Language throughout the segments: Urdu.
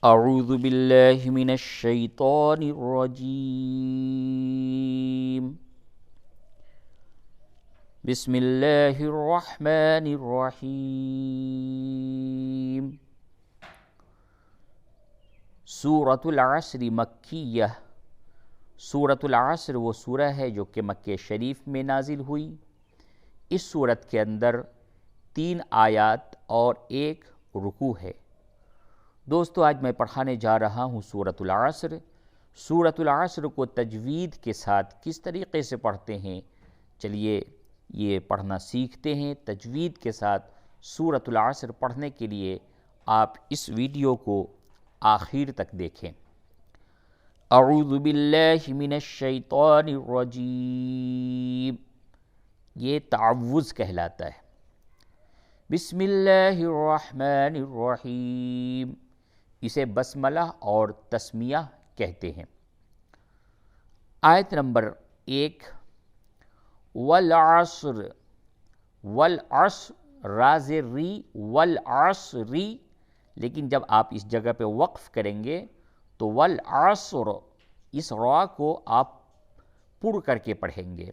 اعوذ باللہ من الشیطان الرجیم بسم اللہ الرحمن الرحیم سورۃ العصر مکیہ۔ سورۃ العصر وہ سورہ ہے جو کہ مکہ شریف میں نازل ہوئی۔ اس سورت کے اندر 3 آیات اور 1 رکوع ہے۔ دوستو، آج میں پڑھانے جا رہا ہوں سورۃ العصر۔ سورۃ العصر کو تجوید کے ساتھ کس طریقے سے پڑھتے ہیں، چلیے یہ پڑھنا سیکھتے ہیں۔ تجوید کے ساتھ سورۃ العصر پڑھنے کے لیے آپ اس ویڈیو کو آخر تک دیکھیں۔ اعوذ باللہ من الشیطان الرجیم، یہ تعوذ کہلاتا ہے۔ بسم اللہ الرحمن الرحیم، اسے بسملہ اور تسمیہ کہتے ہیں۔ آیت نمبر 1، والعصر، والعصر راز ری، والعصری، لیکن جب آپ اس جگہ پہ وقف کریں گے تو والعصر اس را کو آپ پڑ کر کے پڑھیں گے۔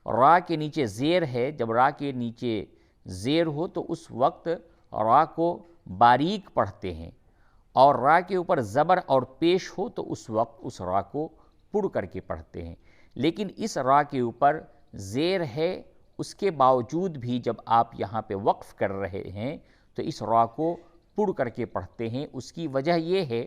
را کے نیچے زیر ہے، جب را کے نیچے زیر ہو تو اس وقت را کو باریک پڑھتے ہیں، اور را کے اوپر زبر اور پیش ہو تو اس وقت اس را کو پڑ کر کے پڑھتے ہیں۔ لیکن اس را کے اوپر زیر ہے، اس کے باوجود بھی جب آپ یہاں پہ وقف کر رہے ہیں تو اس را کو پڑ کر کے پڑھتے ہیں۔ اس کی وجہ یہ ہے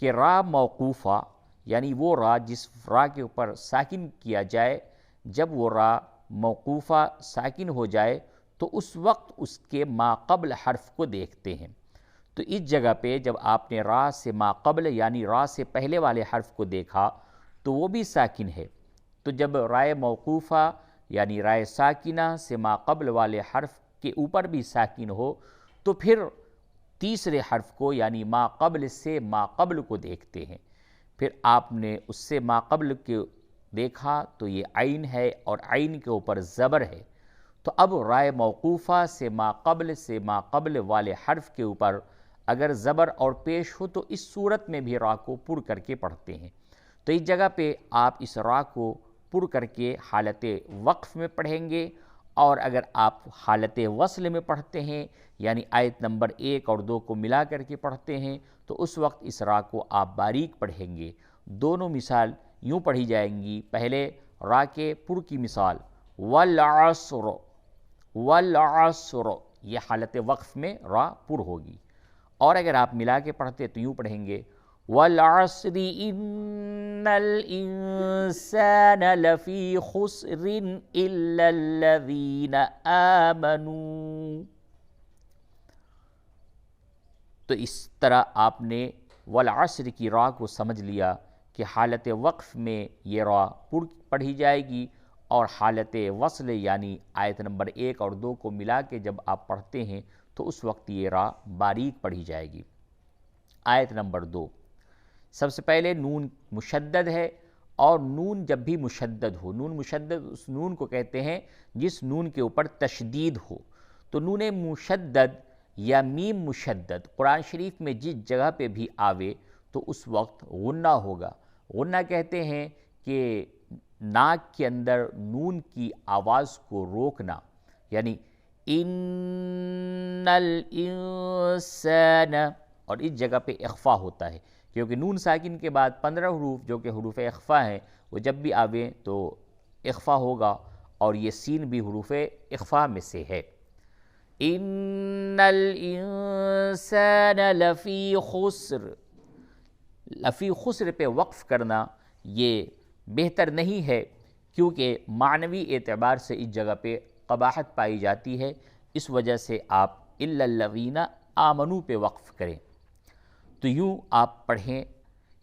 کہ را موقوفہ، یعنی وہ را جس را کے اوپر ساکن کیا جائے، جب وہ را موقوفہ ساکن ہو جائے تو اس وقت اس کے ما قبل حرف کو دیکھتے ہیں۔ تو اس جگہ پہ جب آپ نے را سے ما قبل یعنی را سے پہلے والے حرف کو دیکھا تو وہ بھی ساکن ہے، تو جب رائے موقوفہ یعنی رائے ساکنہ سے ما قبل والے حرف کے اوپر بھی ساکن ہو تو پھر تیسرے حرف کو یعنی ما قبل سے ما قبل کو دیکھتے ہیں۔ پھر آپ نے اس سے ما قبل کے دیکھا تو یہ عین ہے اور عین کے اوپر زبر ہے، تو اب رائے موقوفہ سے ما قبل والے حرف کے اوپر اگر زبر اور پیش ہو تو اس صورت میں بھی را کو پڑ کر کے پڑھتے ہیں۔ تو اس جگہ پہ آپ اس را کو پڑ کر کے حالت وقف میں پڑھیں گے، اور اگر آپ حالت وصل میں پڑھتے ہیں یعنی آیت نمبر 1 اور 2 کو ملا کر کے پڑھتے ہیں تو اس وقت اس را کو آپ باریک پڑھیں گے۔ دونوں مثال یوں پڑھی جائیں گی۔ پہلے را کے پڑ کی مثال والعصر، والعصر، یہ حالت وقف میں را پڑ ہوگی، اور اگر آپ ملا کے پڑھتے تو یوں پڑھیں گے والعصر ان الانسان لفی خسر الا الذین آمنوا۔ تو اس طرح آپ نے والعصر کی را کو سمجھ لیا کہ حالت وقف میں یہ را پڑھی جائے گی، اور حالت وصل یعنی آیت نمبر 1 اور 2 کو ملا کے جب آپ پڑھتے ہیں تو اس وقت یہ را باریک پڑھی جائے گی۔ آیت نمبر 2، سب سے پہلے نون مشدد ہے، اور نون جب بھی مشدد ہو، نون مشدد اس نون کو کہتے ہیں جس نون کے اوپر تشدید ہو۔ تو نون مشدد یا میم مشدد قرآن شریف میں جس جگہ پہ بھی آوے تو اس وقت غنہ ہوگا۔ غنہ کہتے ہیں کہ ناک کے اندر نون کی آواز کو روکنا، یعنی ان الانسان، اور اس جگہ پہ اخفا ہوتا ہے کیونکہ نون ساکن کے بعد 15 حروف جو کہ حروف اخفا ہیں وہ جب بھی آویں تو اخفا ہوگا، اور یہ سین بھی حروف اخفا میں سے ہے۔ ان الانسان لفی خسر، لفی خسر پہ وقف کرنا یہ بہتر نہیں ہے، کیونکہ معنوی اعتبار سے اس جگہ پہ قباحت پائی جاتی ہے، اس وجہ سے آپ الا الذین آمنوا پہ وقف کریں۔ تو یوں آپ پڑھیں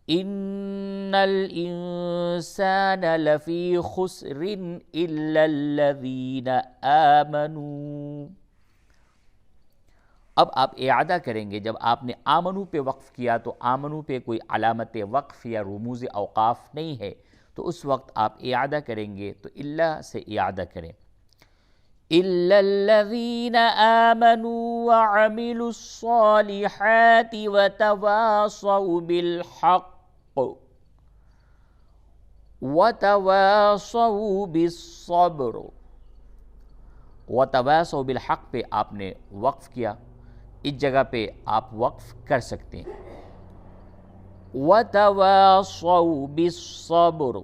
ان الانسان لفی خسر الا الذین آمنوا۔ اب آپ اعادہ کریں گے، جب آپ نے آمنو پہ وقف کیا تو آمنو پہ کوئی علامت وقف یا رموز اوقاف نہیں ہے، تو اس وقت آپ اعادہ کریں گے تو اللہ سے اعادہ کریں۔ إلا الذين آمنوا وعملوا الصالحات وتواصوا بالحق وتواصوا بالصبر. وتواصوا بالحق پہ آپ نے وقف کیا، اس جگہ پہ آپ وقف کر سکتے ہیں. وتواصوا بالصبر،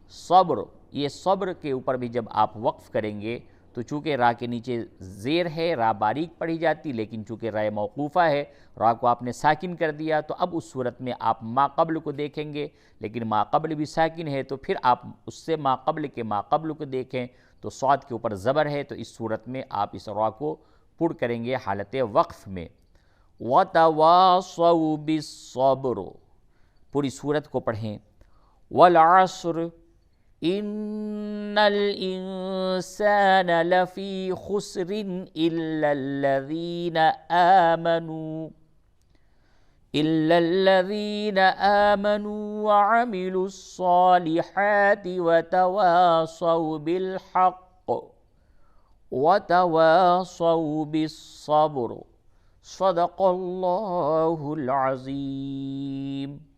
صبر، یہ صبر کے اوپر بھی جب آپ وقف کریں گے تو چونکہ را کے نیچے زیر ہے، را باریک پڑھی جاتی، لیکن چونکہ را موقوفہ ہے، را کو آپ نے ساکن کر دیا، تو اب اس صورت میں آپ ما قبل کو دیکھیں گے، لیکن ما قبل بھی ساکن ہے تو پھر آپ اس سے ما قبل کے ما قبل کو دیکھیں تو صاد کے اوپر زبر ہے، تو اس صورت میں آپ اس را کو پر کریں گے حالت وقف میں. وَتَوَاصَوْا بِالصَّبْرِ، پوری صورت کو پڑھیں. وَالْعَصْرِ إِنَّ الْإِنسَانَ لَفِي خُسْرٍ إِلَّا الَّذِينَ آمَنُوا وَعَمِلُوا الصَّالِحَاتِ وَتَوَاصَوْا بِالْحَقِّ وَتَوَاصَوْا بِالصَّبْرِ. صدق اللہ العظیم.